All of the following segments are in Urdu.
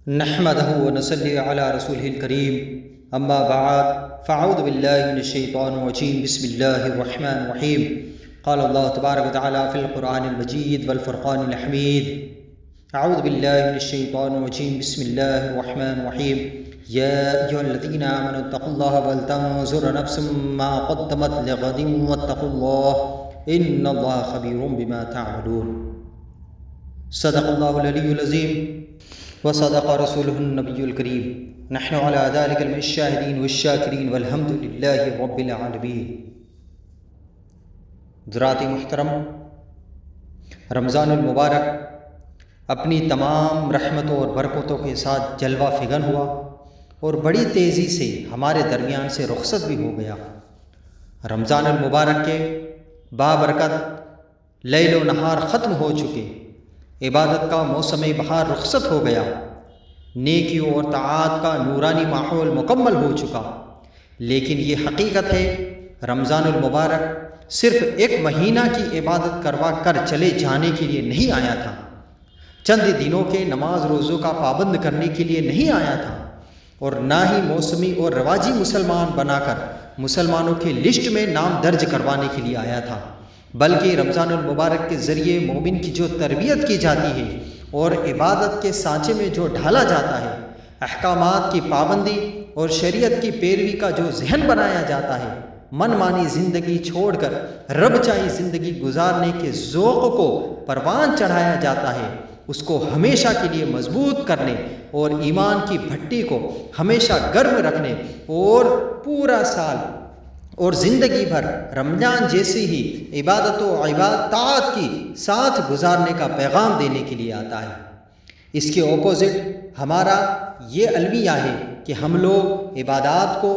نحمده ونصلي على رسوله الكريم اما بعد فاعوذ بالله من الشيطان الرجيم بسم الله الرحمن الرحيم قال الله تبارك وتعالى في القرآن المجيد والفرقان الحميد اعوذ بالله من الشيطان الرجيم بسم الله الرحمن الرحيم يا أيها الذين آمنوا اتقوا الله ولتنظر نفس ما قدمت لغد واتقوا الله إن الله خبير بما تعملون صدق الله العلي العظيم وصدق رسوله النبي الكريم نحن على ذلك من الشاهدين والشاكرين والحمد لله رب العالمين۔ حضرات محترم، رمضان المبارک اپنی تمام رحمتوں اور برکتوں کے ساتھ جلوہ فگن ہوا اور بڑی تیزی سے ہمارے درمیان سے رخصت بھی ہو گیا۔ رمضان المبارک کے بابرکت لیل و نہار ختم ہو چکے، عبادت کا موسم بہار رخصت ہو گیا، نیکیوں اور طاعات کا نورانی ماحول مکمل ہو چکا۔ لیکن یہ حقیقت ہے، رمضان المبارک صرف ایک مہینہ کی عبادت کروا کر چلے جانے کے لیے نہیں آیا تھا، چند دنوں کے نماز روزوں کا پابند کرنے کے لیے نہیں آیا تھا، اور نہ ہی موسمی اور رواجی مسلمان بنا کر مسلمانوں کی لسٹ میں نام درج کروانے کے لیے آیا تھا، بلکہ رمضان المبارک کے ذریعے مومن کی جو تربیت کی جاتی ہے اور عبادت کے سانچے میں جو ڈھالا جاتا ہے، احکامات کی پابندی اور شریعت کی پیروی کا جو ذہن بنایا جاتا ہے، من مانی زندگی چھوڑ کر رب چاہی زندگی گزارنے کے ذوق کو پروان چڑھایا جاتا ہے، اس کو ہمیشہ کے لیے مضبوط کرنے اور ایمان کی بھٹی کو ہمیشہ گرم رکھنے اور پورا سال اور زندگی بھر رمضان جیسی ہی عبادت و طاعت کی ساتھ گزارنے کا پیغام دینے کے لیے آتا ہے۔ اس کے اپوزٹ ہمارا یہ المیہ ہے کہ ہم لوگ عبادات کو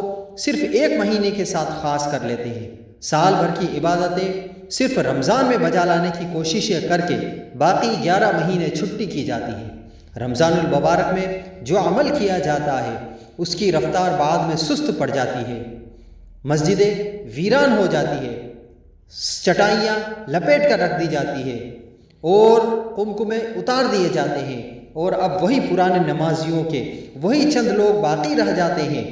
صرف ایک مہینے کے ساتھ خاص کر لیتے ہیں، سال بھر کی عبادتیں صرف رمضان میں بجا لانے کی کوششیں کر کے باقی 11 مہینے چھٹی کی جاتی ہے۔ رمضان المبارک میں جو عمل کیا جاتا ہے اس کی رفتار بعد میں سست پڑ جاتی ہے، مسجدیں ویران ہو جاتی ہے، چٹائیاں لپیٹ کر رکھ دی جاتی ہے اور قمقمے اتار دیے جاتے ہیں، اور اب وہی پرانے نمازیوں کے وہی چند لوگ باقی رہ جاتے ہیں۔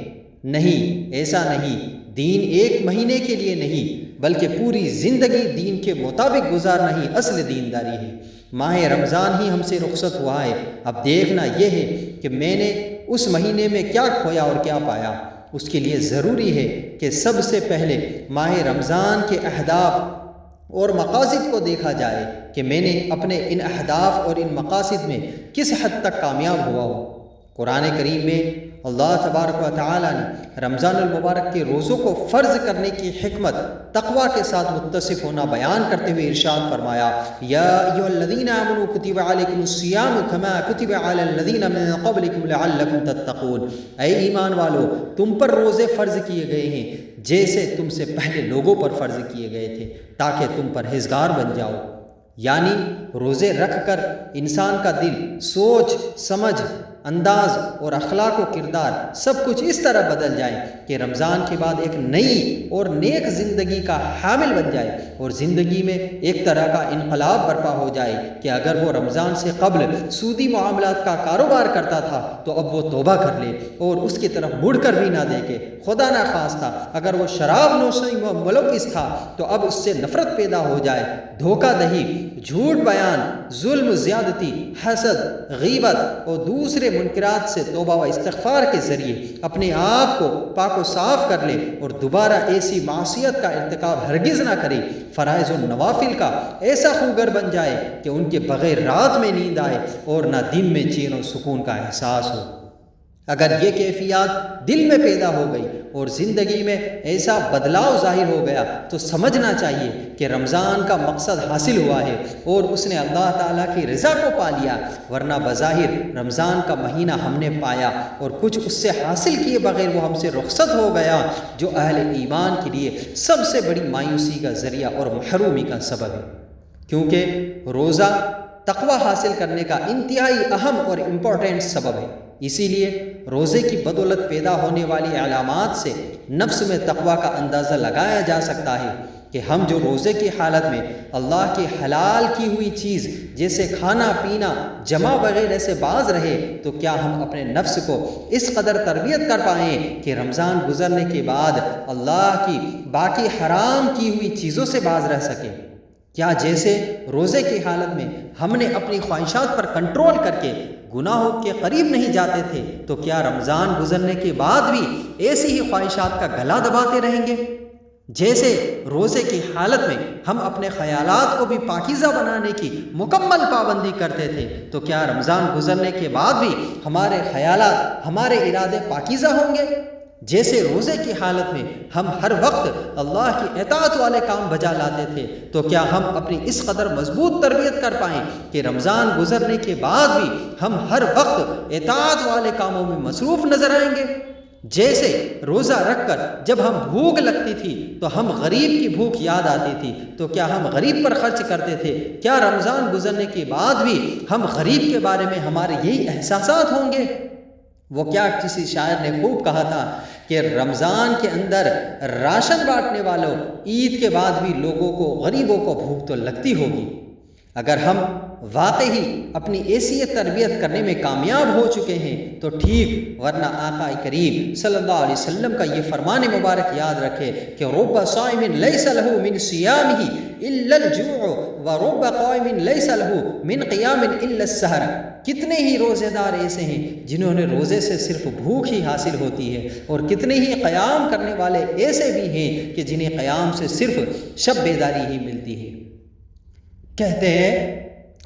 نہیں، ایسا نہیں، دین ایک مہینے کے لیے نہیں بلکہ پوری زندگی دین کے مطابق گزارنا ہی اصل دینداری ہے۔ ماہ رمضان ہی ہم سے رخصت ہوا ہے، اب دیکھنا یہ ہے کہ میں نے اس مہینے میں کیا کھویا اور کیا پایا۔ اس کے لیے ضروری ہے کہ سب سے پہلے ماہ رمضان کے اہداف اور مقاصد کو دیکھا جائے کہ میں نے اپنے ان اہداف اور ان مقاصد میں کس حد تک کامیاب ہوا ہوں۔ قرآن کریم میں اللہ تبارک و تعالی نے رمضان المبارک کے روزوں کو فرض کرنے کی حکمت تقوی کے ساتھ متصف ہونا بیان کرتے ہوئے ارشاد فرمایا، یا ایھا الذین آمنوا کتب علیکم الصیام کما کتب علی الذین من قبلکم لعلکم تتقون، اے ایمان والو، تم پر روزے فرض کیے گئے ہیں جیسے تم سے پہلے لوگوں پر فرض کیے گئے تھے تاکہ تم پرہیزگار بن جاؤ۔ یعنی روزے رکھ کر انسان کا دل، سوچ سمجھ، انداز اور اخلاق و کردار سب کچھ اس طرح بدل جائے کہ رمضان کے بعد ایک نئی اور نیک زندگی کا حامل بن جائے، اور زندگی میں ایک طرح کا انقلاب برپا ہو جائے کہ اگر وہ رمضان سے قبل سودی معاملات کا کاروبار کرتا تھا تو اب وہ توبہ کر لے اور اس کی طرف مڑ کر بھی نہ دیکھے۔ خدا نخواستہ اگر وہ شراب نوشی میں ملوث تھا تو اب اس سے نفرت پیدا ہو جائے، دھوکہ دہی، جھوٹ بیان، ظلم زیادتی، حسد، غیبت اور دوسرے منکرات سے توبہ و استغفار کے ذریعے اپنے آپ کو پاک و صاف کر لے اور دوبارہ ایسی معصیت کا ارتکاب ہرگز نہ کرے، فرائض و نوافل کا ایسا خوگر بن جائے کہ ان کے بغیر رات میں نیند آئے اور نہ دن میں چین و سکون کا احساس ہو۔ اگر یہ کیفیات دل میں پیدا ہو گئی اور زندگی میں ایسا بدلاؤ ظاہر ہو گیا تو سمجھنا چاہیے کہ رمضان کا مقصد حاصل ہوا ہے اور اس نے اللہ تعالیٰ کی رضا کو پا لیا، ورنہ بظاہر رمضان کا مہینہ ہم نے پایا اور کچھ اس سے حاصل کیے بغیر وہ ہم سے رخصت ہو گیا، جو اہل ایمان کے لیے سب سے بڑی مایوسی کا ذریعہ اور محرومی کا سبب ہے، کیونکہ روزہ تقوی حاصل کرنے کا انتہائی اہم اور امپورٹنٹ سبب ہے۔ اسی لیے روزے کی بدولت پیدا ہونے والی علامات سے نفس میں تقویٰ کا اندازہ لگایا جا سکتا ہے کہ ہم جو روزے کی حالت میں اللہ کی حلال کی ہوئی چیز جیسے کھانا پینا جمع وغیرہ سے باز رہے، تو کیا ہم اپنے نفس کو اس قدر تربیت کر پائیں کہ رمضان گزرنے کے بعد اللہ کی باقی حرام کی ہوئی چیزوں سے باز رہ سکیں؟ کیا جیسے روزے کی حالت میں ہم نے اپنی خواہشات پر کنٹرول کر کے گناہوں کے قریب نہیں جاتے تھے، تو کیا رمضان گزرنے کے بعد بھی ایسی ہی خواہشات کا گلا دباتے رہیں گے؟ جیسے روزے کی حالت میں ہم اپنے خیالات کو بھی پاکیزہ بنانے کی مکمل پابندی کرتے تھے، تو کیا رمضان گزرنے کے بعد بھی ہمارے خیالات، ہمارے ارادے پاکیزہ ہوں گے؟ جیسے روزے کی حالت میں ہم ہر وقت اللہ کی اطاعت والے کام بجا لاتے تھے، تو کیا ہم اپنی اس قدر مضبوط تربیت کر پائیں کہ رمضان گزرنے کے بعد بھی ہم ہر وقت اطاعت والے کاموں میں مصروف نظر آئیں گے؟ جیسے روزہ رکھ کر جب ہم بھوک لگتی تھی تو ہم غریب کی بھوک یاد آتی تھی، تو کیا ہم غریب پر خرچ کرتے تھے؟ کیا رمضان گزرنے کے بعد بھی ہم غریب کے بارے میں ہمارے یہی احساسات ہوں گے؟ وہ کیا کسی شاعر نے خوب کہا تھا کہ رمضان کے اندر راشن بانٹنے والوں، عید کے بعد بھی لوگوں کو، غریبوں کو بھوک تو لگتی ہوگی۔ اگر ہم واقعی اپنی ایسی تربیت کرنے میں کامیاب ہو چکے ہیں تو ٹھیک، ورنہ آقا کریم صلی اللہ علیہ وسلم کا یہ فرمان مبارک یاد رکھے کہ رب صائم لیس لہ من صیامہ الا الجوع ورب قائم لیس لہ من قیام الا السحر۔ کتنے ہی روزے دار ایسے ہیں جنہوں نے روزے سے صرف بھوک ہی حاصل ہوتی ہے، اور کتنے ہی قیام کرنے والے ایسے بھی ہیں کہ جنہیں قیام سے صرف شب بیداری ہی ملتی ہے۔ کہتے ہیں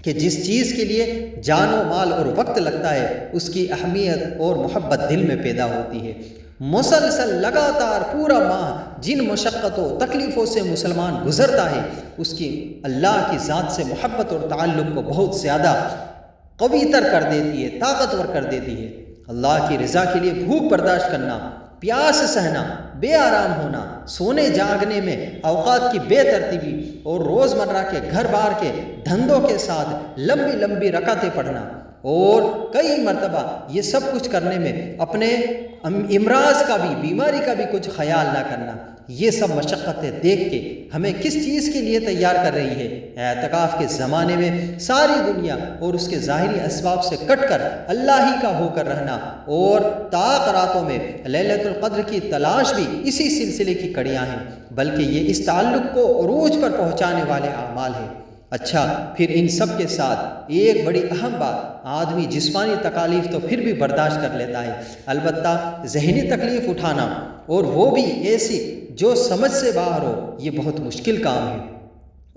کہ جس چیز کے لیے جان و مال اور وقت لگتا ہے اس کی اہمیت اور محبت دل میں پیدا ہوتی ہے۔ مسلسل لگاتار پورا ماہ جن مشقت و تکلیفوں سے مسلمان گزرتا ہے، اس کی اللہ کی ذات سے محبت اور تعلق کو بہت زیادہ قوی تر کر دیتی ہے، طاقتور کر دیتی ہے۔ اللہ کی رضا کے لیے بھوک برداشت کرنا، پیاس سہنا، بے آرام ہونا، سونے جاگنے میں اوقات کی بے ترتیبی اور روزمرہ کے گھر بار کے دھندوں کے ساتھ لمبی لمبی رکعتیں پڑھنا، اور کئی مرتبہ یہ سب کچھ کرنے میں اپنے امراض کا بھی، بیماری کا بھی کچھ خیال نہ کرنا، یہ سب مشقتیں دیکھ کے ہمیں کس چیز کے لیے تیار کر رہی ہے؟ اعتکاف کے زمانے میں ساری دنیا اور اس کے ظاہری اسباب سے کٹ کر اللہ ہی کا ہو کر رہنا، اور طاق راتوں میں لیلۃ القدر کی تلاش بھی اسی سلسلے کی کڑیاں ہیں، بلکہ یہ اس تعلق کو عروج پر پہنچانے والے اعمال ہیں۔ اچھا، پھر ان سب کے ساتھ ایک بڑی اہم بات، آدمی جسمانی تکالیف تو پھر بھی برداشت کر لیتا ہے، البتہ ذہنی تکلیف اٹھانا، اور وہ بھی ایسی جو سمجھ سے باہر ہو، یہ بہت مشکل کام ہے۔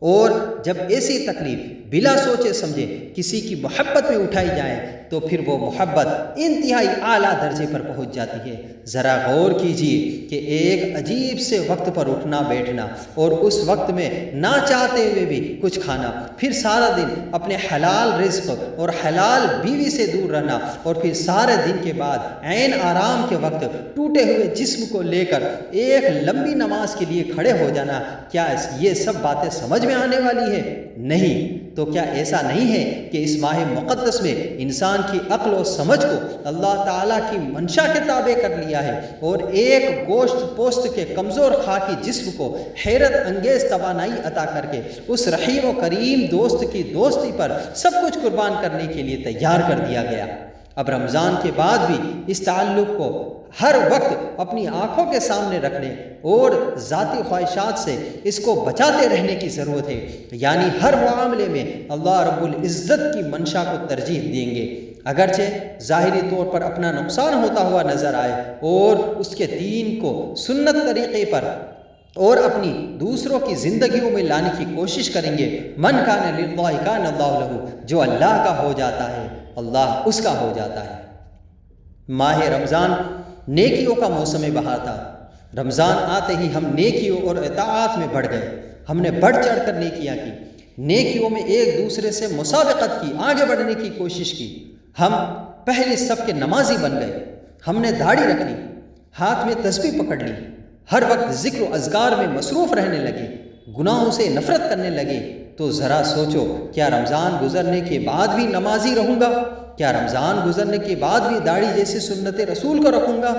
اور جب ایسی تکلیف بلا سوچے سمجھے کسی کی محبت میں اٹھائی جائے تو پھر وہ محبت انتہائی اعلیٰ درجے پر پہنچ جاتی ہے۔ ذرا غور کیجئے کہ ایک عجیب سے وقت پر اٹھنا بیٹھنا، اور اس وقت میں نہ چاہتے ہوئے بھی کچھ کھانا، پھر سارا دن اپنے حلال رزق اور حلال بیوی سے دور رہنا، اور پھر سارے دن کے بعد عین آرام کے وقت ٹوٹے ہوئے جسم کو لے کر ایک لمبی نماز کے لیے کھڑے ہو جانا، کیا یہ سب باتیں سمجھ میں آنے والی ہے؟ نہیں۔ تو کیا ایسا نہیں ہے کہ اس ماہ مقدس میں انسان کی عقل و سمجھ کو اللہ تعالیٰ کی منشا کے تابع کر لیا ہے، اور ایک گوشت پوست کے کمزور خاکی جسم کو حیرت انگیز توانائی عطا کر کے اس رحیم و کریم دوست کی دوستی پر سب کچھ قربان کرنے کے لیے تیار کر دیا گیا۔ اب رمضان کے بعد بھی اس تعلق کو ہر وقت اپنی آنکھوں کے سامنے رکھنے اور ذاتی خواہشات سے اس کو بچاتے رہنے کی ضرورت ہے، یعنی ہر معاملے میں اللہ رب العزت کی منشا کو ترجیح دیں گے، اگرچہ ظاہری طور پر اپنا نقصان ہوتا ہوا نظر آئے، اور اس کے دین کو سنت طریقے پر اور اپنی دوسروں کی زندگیوں میں لانے کی کوشش کریں گے۔ من کان للہ کان اللہ لہ، جو اللہ کا ہو جاتا ہے اللہ اس کا ہو جاتا ہے۔ ماہ رمضان نیکیوں کا موسم بہار تھا۔ رمضان آتے ہی ہم نیکیوں اور اطاعت میں بڑھ گئے، ہم نے بڑھ چڑھ کر نیکیاں کی، نیکیوں میں ایک دوسرے سے مسابقت کی، آگے بڑھنے کی کوشش کی، ہم پہلی صف کے نمازی بن گئے، ہم نے داڑھی رکھ لی، ہاتھ میں تسبیح پکڑ لی، ہر وقت ذکر و اذکار میں مصروف رہنے لگے، گناہوں سے نفرت کرنے لگے۔ تو ذرا سوچو، کیا رمضان گزرنے کے بعد بھی نمازی رہوں گا؟ کیا رمضان گزرنے کے بعد بھی داڑھی جیسے سنت رسول کو رکھوں گا؟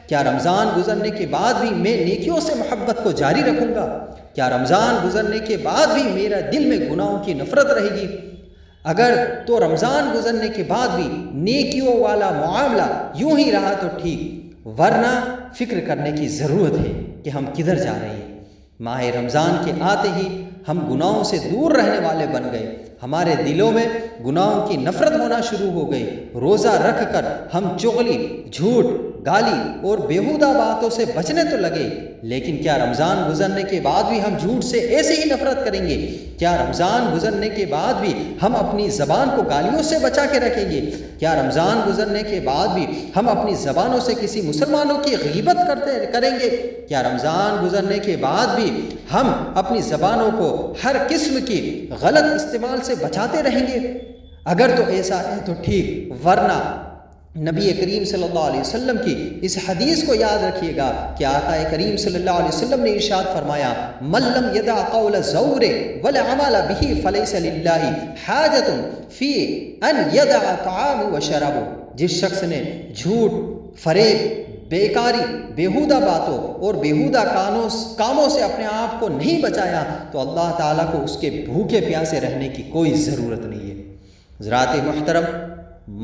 کیا رمضان گزرنے کے بعد بھی میں نیکیوں سے محبت کو جاری رکھوں گا؟ کیا رمضان گزرنے کے بعد بھی میرا دل میں گناہوں کی نفرت رہے گی؟ اگر تو رمضان گزرنے کے بعد بھی نیکیوں والا معاملہ یوں ہی رہا تو ٹھیک، ورنہ فکر کرنے کی ضرورت ہے کہ ہم کدھر جا رہے ہیں۔ ماہ رمضان کے آتے ہی ہم گناہوں سے دور رہنے والے بن گئے، ہمارے دلوں میں گناہوں کی نفرت ہونا شروع ہو گئی۔ روزہ رکھ کر ہم چغلی، جھوٹ، گالی اور بیہودہ باتوں سے بچنے تو لگے، لیکن کیا رمضان گزرنے کے بعد بھی ہم جھوٹ سے ایسے ہی نفرت کریں گے؟ کیا رمضان گزرنے کے بعد بھی ہم اپنی زبان کو گالیوں سے بچا کے رکھیں گے؟ کیا رمضان گزرنے کے بعد بھی ہم اپنی زبانوں سے کسی مسلمانوں کی غیبت کریں گے؟ کیا رمضان گزرنے کے بعد بھی ہم اپنی زبانوں کو ہر قسم کی غلط استعمال سے بچاتے رہیں گے؟ اگر تو ایسا ہے تو ٹھیک، ورنہ نبی کریم صلی اللہ علیہ وسلم کی اس حدیث کو یاد رکھیے گا کہ آقا کریم صلی اللہ علیہ وسلم نے ارشاد فرمایا، من لم یدع قول الزور والعمل به فلیس للہ حاجۃ فی ان یدع طعام و شراب۔ جس شخص نے جھوٹ، فریب، بیکاری، بیہودہ باتوں اور بیہودہ کاموں سے اپنے آپ کو نہیں بچایا تو اللہ تعالیٰ کو اس کے بھوکے پیاسے رہنے کی کوئی ضرورت نہیں ہے۔ حضرات محترم،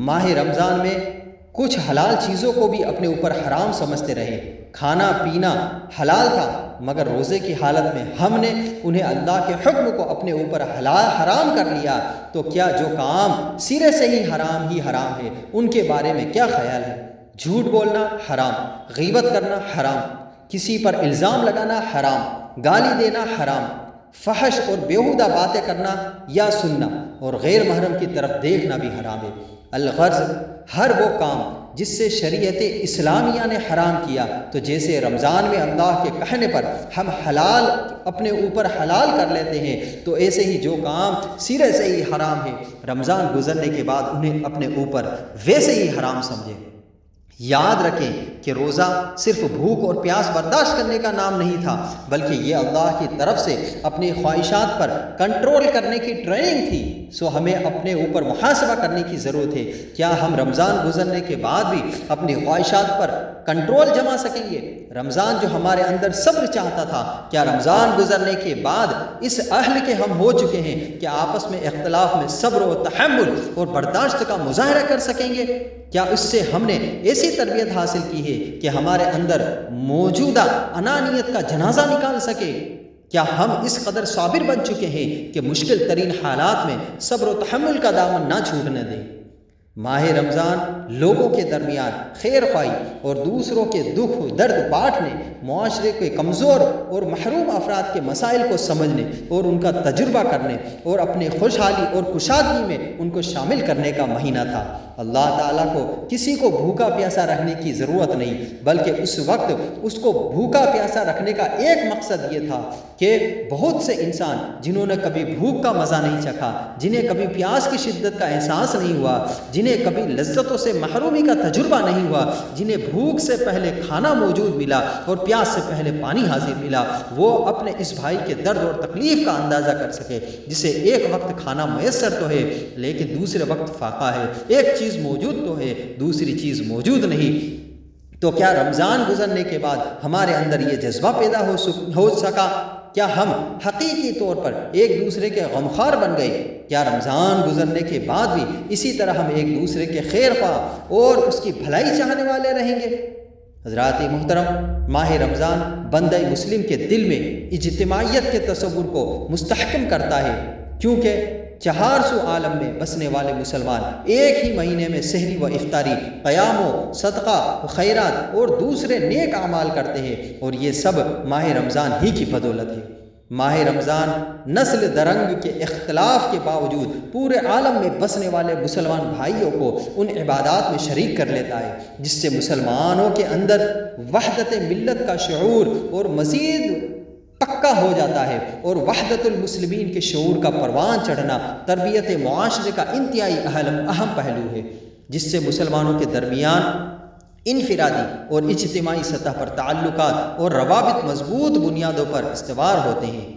ماہ رمضان میں کچھ حلال چیزوں کو بھی اپنے اوپر حرام سمجھتے رہے۔ کھانا پینا حلال تھا، مگر روزے کی حالت میں ہم نے انہیں اللہ کے حکم کو اپنے اوپر حرام کر لیا، تو کیا جو کام سرے سے ہی حرام ہے ان کے بارے میں کیا خیال ہے؟ جھوٹ بولنا حرام، غیبت کرنا حرام، کسی پر الزام لگانا حرام، گالی دینا حرام، فحش اور بیہودہ باتیں کرنا یا سننا اور غیر محرم کی طرف دیکھنا بھی حرام ہے۔ الغرض ہر وہ کام جس سے شریعت اسلامیہ نے حرام کیا، تو جیسے رمضان میں اللہ کے کہنے پر ہم حلال اپنے اوپر حلال کر لیتے ہیں، تو ایسے ہی جو کام سرے سے ہی حرام ہے، رمضان گزرنے کے بعد انہیں اپنے اوپر ویسے ہی حرام سمجھیں۔ یاد رکھیں کہ روزہ صرف بھوک اور پیاس برداشت کرنے کا نام نہیں تھا، بلکہ یہ اللہ کی طرف سے اپنی خواہشات پر کنٹرول کرنے کی ٹریننگ تھی۔ سو ہمیں اپنے اوپر محاسبہ کرنے کی ضرورت ہے، کیا ہم رمضان گزرنے کے بعد بھی اپنی خواہشات پر کنٹرول جما سکیں گے؟ رمضان جو ہمارے اندر صبر چاہتا تھا، کیا رمضان گزرنے کے بعد اس اہل کے ہم ہو چکے ہیں کہ آپس میں اختلاف میں صبر و تحمل اور برداشت کا مظاہرہ کر سکیں گے؟ کیا اس سے ہم نے ایسی تربیت حاصل کی ہے کہ ہمارے اندر موجودہ انانیت کا جنازہ نکال سکے؟ کیا ہم اس قدر صابر بن چکے ہیں کہ مشکل ترین حالات میں صبر و تحمل کا دامن نہ چھوٹنے دیں؟ ماہ رمضان لوگوں کے درمیان خیر خواہی اور دوسروں کے دکھ و درد بانٹنے، معاشرے کے کمزور اور محروم افراد کے مسائل کو سمجھنے اور ان کا تجربہ کرنے اور اپنے خوشحالی اور کشادگی میں ان کو شامل کرنے کا مہینہ تھا۔ اللہ تعالیٰ کو کسی کو بھوکا پیاسا رکھنے کی ضرورت نہیں، بلکہ اس وقت اس کو بھوکا پیاسا رکھنے کا ایک مقصد یہ تھا کہ بہت سے انسان جنہوں نے کبھی بھوک کا مزہ نہیں چکھا، جنہیں کبھی پیاس کی شدت کا احساس نہیں ہوا، جنہیں کبھی لذتوں سے محرومی کا تجربہ نہیں ہوا، جنہیں بھوک سے پہلے کھانا موجود ملا اور پیاس سے پہلے پانی حاضر ملا، وہ اپنے اس بھائی کے درد اور تکلیف کا اندازہ کر سکے، جسے ایک وقت کھانا میسر تو ہے لیکن دوسرے وقت فاقہ ہے، ایک چیز موجود تو ہے دوسری چیز موجود نہیں۔ تو کیا رمضان گزرنے کے بعد ہمارے اندر یہ جذبہ پیدا ہو سکا؟ کیا ہم حقیقی طور پر ایک دوسرے کے غمخوار بن گئے؟ کیا رمضان گزرنے کے بعد بھی اسی طرح ہم ایک دوسرے کے خیر خواہ اور اس کی بھلائی چاہنے والے رہیں گے؟ حضرات محترم، ماہ رمضان بندہ مسلم کے دل میں اجتماعیت کے تصور کو مستحکم کرتا ہے، کیونکہ 400 عالم میں بسنے والے مسلمان ایک ہی مہینے میں سحری و افطاری، قیام و صدقہ و خیرات اور دوسرے نیک اعمال کرتے ہیں، اور یہ سب ماہ رمضان ہی کی بدولت ہے۔ ماہ رمضان نسل درنگ کے اختلاف کے باوجود پورے عالم میں بسنے والے مسلمان بھائیوں کو ان عبادات میں شریک کر لیتا ہے، جس سے مسلمانوں کے اندر وحدت ملت کا شعور اور مزید پکا ہو جاتا ہے، اور وحدت المسلمین کے شعور کا پروان چڑھنا تربیت معاشرے کا انتہائی اہم پہلو ہے، جس سے مسلمانوں کے درمیان انفرادی اور اجتماعی سطح پر تعلقات اور روابط مضبوط بنیادوں پر استوار ہوتے ہیں۔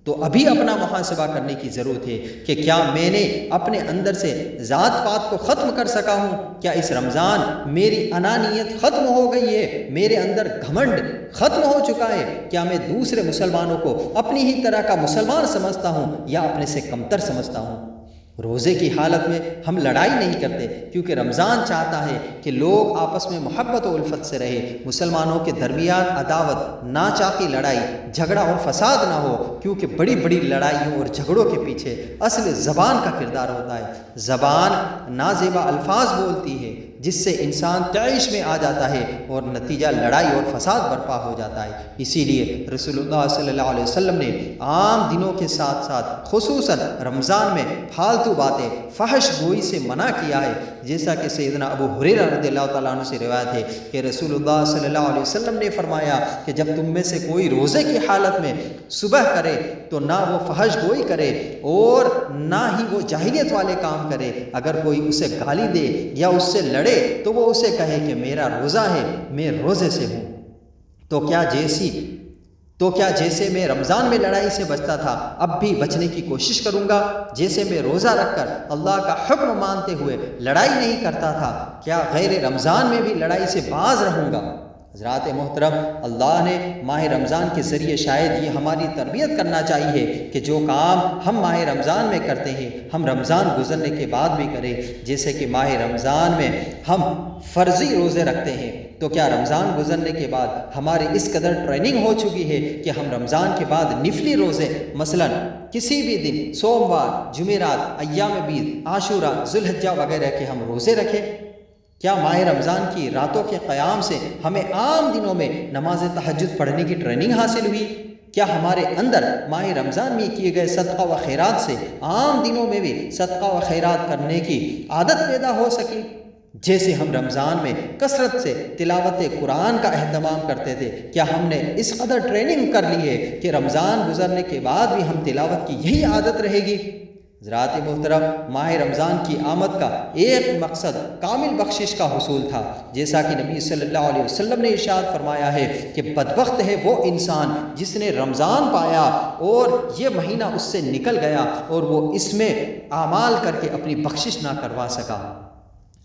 تو ابھی اپنا محاسبہ کرنے کی ضرورت ہے کہ کیا میں نے اپنے اندر سے ذات پات کو ختم کر سکا ہوں؟ کیا اس رمضان میری انانیت ختم ہو گئی ہے؟ میرے اندر گھمنڈ ختم ہو چکا ہے؟ کیا میں دوسرے مسلمانوں کو اپنی ہی طرح کا مسلمان سمجھتا ہوں یا اپنے سے کمتر سمجھتا ہوں؟ روزے کی حالت میں ہم لڑائی نہیں کرتے، کیونکہ رمضان چاہتا ہے کہ لوگ آپس میں محبت و الفت سے رہے، مسلمانوں کے درمیان عداوت، ناچاقی لڑائی، جھگڑا اور فساد نہ ہو، کیونکہ بڑی بڑی لڑائیوں اور جھگڑوں کے پیچھے اصل زبان کا کردار ہوتا ہے۔ زبان نازیبا الفاظ بولتی ہے جس سے انسان طیش میں آ جاتا ہے اور نتیجہ لڑائی اور فساد برپا ہو جاتا ہے۔ اسی لیے رسول اللہ صلی اللہ علیہ وسلم نے عام دنوں کے ساتھ ساتھ خصوصاً رمضان میں فالتو باتیں، فحش گوئی سے منع کیا ہے، جیسا کہ سیدنا ابو ہریرہ رضی اللہ تعالیٰ عنہ سے روایت ہے کہ رسول اللہ صلی اللہ علیہ وسلم نے فرمایا کہ جب تم میں سے کوئی روزے کی حالت میں صبح کرے تو نہ وہ فحش گوئی کرے اور نہ ہی وہ جاہلیت والے کام کرے۔ اگر کوئی اسے گالی دے یا اس سے لڑے تو وہ اسے کہے کہ میرا روزہ ہے، میں روزے سے ہوں۔ تو کیا جیسے میں رمضان میں لڑائی سے بچتا تھا اب بھی بچنے کی کوشش کروں گا؟ جیسے میں روزہ رکھ کر اللہ کا حکم مانتے ہوئے لڑائی نہیں کرتا تھا، کیا غیر رمضان میں بھی لڑائی سے باز رہوں گا؟ حضرات محترم، اللہ نے ماہ رمضان کے ذریعے شاید یہ ہماری تربیت کرنا چاہیے کہ جو کام ہم ماہ رمضان میں کرتے ہیں ہم رمضان گزرنے کے بعد بھی کریں۔ جیسے کہ ماہ رمضان میں ہم فرضی روزے رکھتے ہیں، تو کیا رمضان گزرنے کے بعد ہماری اس قدر ٹریننگ ہو چکی ہے کہ ہم رمضان کے بعد نفلی روزے، مثلا کسی بھی دن سوموار، جمعرات، ایام بیض، عاشورہ، ذوالحجہ وغیرہ کے ہم روزے رکھیں؟ کیا ماہ رمضان کی راتوں کے قیام سے ہمیں عام دنوں میں نماز تہجد پڑھنے کی ٹریننگ حاصل ہوئی؟ کیا ہمارے اندر ماہ رمضان میں کیے گئے صدقہ و خیرات سے عام دنوں میں بھی صدقہ و خیرات کرنے کی عادت پیدا ہو سکی؟ جیسے ہم رمضان میں کثرت سے تلاوت قرآن کا اہتمام کرتے تھے، کیا ہم نے اس قدر ٹریننگ کر لی ہے کہ رمضان گزرنے کے بعد بھی ہم تلاوت کی یہی عادت رہے گی؟ حضرات محترم، ماہ رمضان کی آمد کا ایک مقصد کامل بخشش کا حصول تھا، جیسا کہ نبی صلی اللہ علیہ وسلم نے ارشاد فرمایا ہے کہ بدبخت ہے وہ انسان جس نے رمضان پایا اور یہ مہینہ اس سے نکل گیا اور وہ اس میں اعمال کر کے اپنی بخشش نہ کروا سکا۔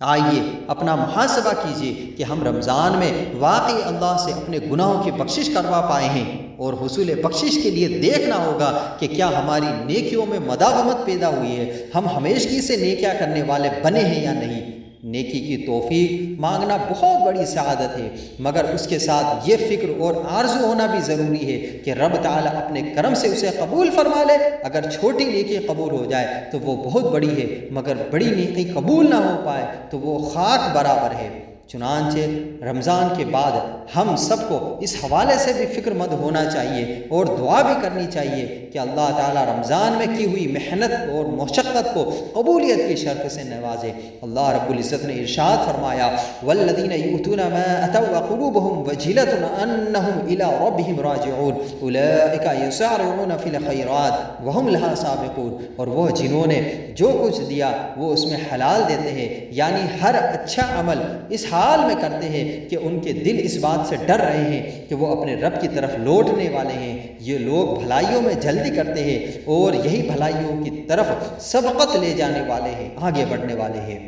آئیے اپنا محاسبہ کیجیے کہ ہم رمضان میں واقعی اللہ سے اپنے گناہوں کی بخشش کروا پائے ہیں، اور حصول بخشش کے لیے دیکھنا ہوگا کہ کیا ہماری نیکیوں میں مداومت پیدا ہوئی ہے، ہم ہمیشگی سے نیکیاں کرنے والے بنے ہیں یا نہیں۔ نیکی کی توفیق مانگنا بہت بڑی سعادت ہے، مگر اس کے ساتھ یہ فکر اور آرزو ہونا بھی ضروری ہے کہ رب تعالیٰ اپنے کرم سے اسے قبول فرما لے۔ اگر چھوٹی نیکی قبول ہو جائے تو وہ بہت بڑی ہے، مگر بڑی نیکی قبول نہ ہو پائے تو وہ خاک برابر ہے۔ چنانچہ رمضان کے بعد ہم سب کو اس حوالے سے بھی فکر مند ہونا چاہیے اور دعا بھی کرنی چاہیے کہ اللہ تعالیٰ رمضان میں کی ہوئی محنت اور مشقت کو قبولیت کی شرط سے نوازے۔ اللہ رب العزت نے ارشاد فرمایا والذین یؤتون ما اتوا وقلوبهم وجلة انہم الی ربہم راجعون اولئک یسارعون فی الخیرات وہم لہا سابقون۔ اور وہ جنہوں نے جو کچھ دیا وہ اس میں حلال دیتے ہیں، یعنی ہر اچھا عمل اس حال میں کرتے ہیں کہ ان کے دل اس بات سے ڈر رہے ہیں کہ وہ اپنے رب کی طرف لوٹنے والے ہیں۔ یہ لوگ بھلائیوں میں جلدی کرتے ہیں اور یہی بھلائیوں کی طرف سبقت لے جانے والے ہیں، آگے بڑھنے والے ہیں۔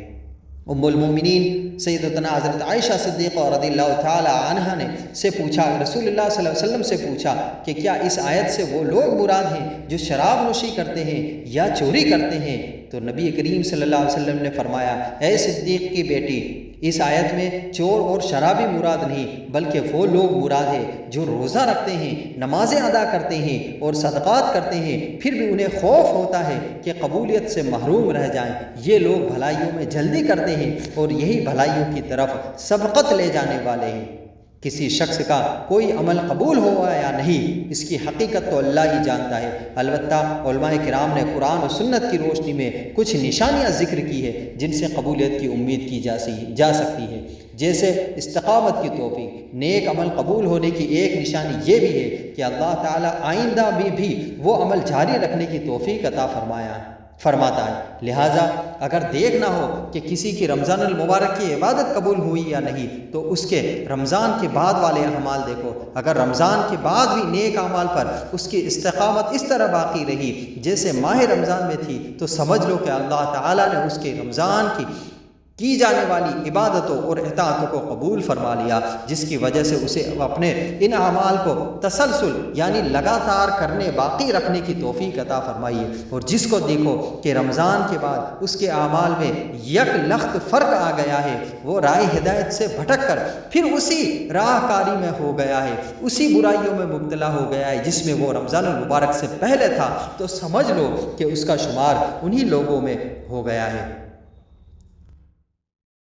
ام المومنین سیدتنا حضرت عائشہ صدیقہ رضی اللہ تعالی عنہا نے سے پوچھا، رسول اللہ صلی اللہ علیہ وسلم سے پوچھا کہ کیا اس آیت سے وہ لوگ مراد ہیں جو شراب نوشی کرتے ہیں یا چوری کرتے ہیں؟ تو نبی کریم صلی اللہ علیہ وسلم نے فرمایا، اے صدیق کی بیٹی، اس آیت میں چور اور شرابی مراد نہیں، بلکہ وہ لوگ مراد ہیں جو روزہ رکھتے ہیں، نمازیں ادا کرتے ہیں اور صدقات کرتے ہیں، پھر بھی انہیں خوف ہوتا ہے کہ قبولیت سے محروم رہ جائیں۔ یہ لوگ بھلائیوں میں جلدی کرتے ہیں اور یہی بھلائیوں کی طرف سبقت لے جانے والے ہیں۔ کسی شخص کا کوئی عمل قبول ہوا یا نہیں، اس کی حقیقت تو اللہ ہی جانتا ہے۔ البتہ علماء کرام نے قرآن و سنت کی روشنی میں کچھ نشانیاں ذکر کی ہے جن سے قبولیت کی امید کی جا سکتی ہے، جیسے استقامت کی توفیق۔ نیک عمل قبول ہونے کی ایک نشانی یہ بھی ہے کہ اللہ تعالیٰ آئندہ بھی وہ عمل جاری رکھنے کی توفیق عطا فرمایا ہے۔ فرماتا ہے۔ لہٰذا اگر دیکھنا ہو کہ کسی کی رمضان المبارک کی عبادت قبول ہوئی یا نہیں تو اس کے رمضان کے بعد والے اعمال دیکھو۔ اگر رمضان کے بعد بھی نیک اعمال پر اس کی استقامت اس طرح باقی رہی جیسے ماہ رمضان میں تھی تو سمجھ لو کہ اللہ تعالیٰ نے اس کے رمضان کی جانے والی عبادتوں اور اطاعتوں کو قبول فرما لیا، جس کی وجہ سے اسے اپنے ان اعمال کو تسلسل یعنی لگاتار کرنے باقی رکھنے کی توفیق عطا فرمائی ہے۔ اور جس کو دیکھو کہ رمضان کے بعد اس کے اعمال میں یک لخت فرق آ گیا ہے، وہ راہ ہدایت سے بھٹک کر پھر اسی راہ کاری میں ہو گیا ہے، اسی برائیوں میں مبتلا ہو گیا ہے جس میں وہ رمضان المبارک سے پہلے تھا، تو سمجھ لو کہ اس کا شمار انہی لوگوں میں ہو گیا ہے۔